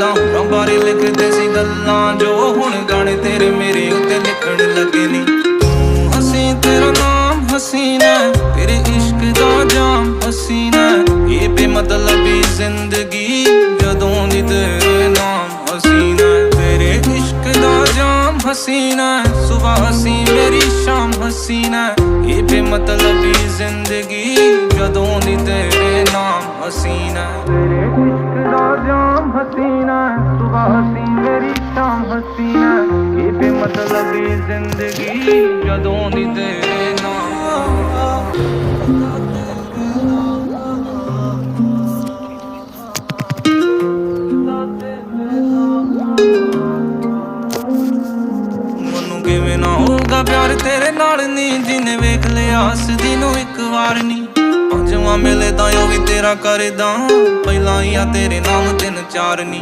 ਪਹਿਲਾਂ ਹੋਰਾਂ ਬਾਰੇ ਲਿਖਦੇ ਸੀ ਗੱਲਾਂ, ਜੋ ਹੁਣ ਗਾਣੇ ਤੇਰੇ ਮੇਰੇ ਉੱਤੇ ਲਿਖਣ ਲੱਗੇ ਨੀ। ਤੂੰ ਹਸੀਂ ਤੇਰਾ ਨਾਮ ਹਸੀਨਾ, ਤੇਰੇ ਇਸ਼ਕ ਦਾ ਜਾਮ ਹਸੀਨਾ, ਇਹ ਬੇਮਤਲਬੀ ਜ਼ਿੰਦਗੀ ਜਦੋਂ ਦੀ ਤੇਰੇ ਨਾਮ ਹਸੀਨਾ। ਤੇਰੇ ਇਸ਼ਕ ਦਾ ਜਾਮ ਹਸੀਨਾ, ਸੁਬਹ ਹਸੀ ਮੇਰੀ ਸ਼ਾਮ ਹਸੀਨਾ, ਇਹ ਬੇਮਤਲਬੀ ਜ਼ਿੰਦਗੀ ਜਦੋਂ ਦੀ ਤੇਰੇ ਨਾਮ ਹਸੀਨਾ। ਤੇਰੇ ਇਸ਼ਕ ਦਾ ਜਾਮ ਹਸੀਨਾ, ਸੁਬਹ ਹਸੀ ਮੇਰੀ ਸ਼ਾਮ ਹਸੀਨਾ, ਇਹ ਬੇਮਤਲਬੀ ਜ਼ਿੰਦਗੀ ਜਦੋਂ ਦੀ ਤੇਰੇ ਨਾਮ। ਕਿਵੇਂ ਨਾ ਹੋਊਗਾ ਪਿਆਰ ਤੇਰੇ ਨਾਲ ਨੀ, ਜਿਹਨੇ ਵੇਖ ਲਿਆ ਹੱਸਦੀ ਨੂੰ ਇੱਕ ਵਾਰ ਨੀ। ਪੰਜਵਾਂ ਮਿਲੇ ਤਾਂ ਉਹ ਵੀ ਤੇਰਾ ਕਰਦਾ, ਪਹਿਲਾਂ ਹੀ ਆ ਤੇਰੇ ਨਾਮ 3-4 ਨੀ।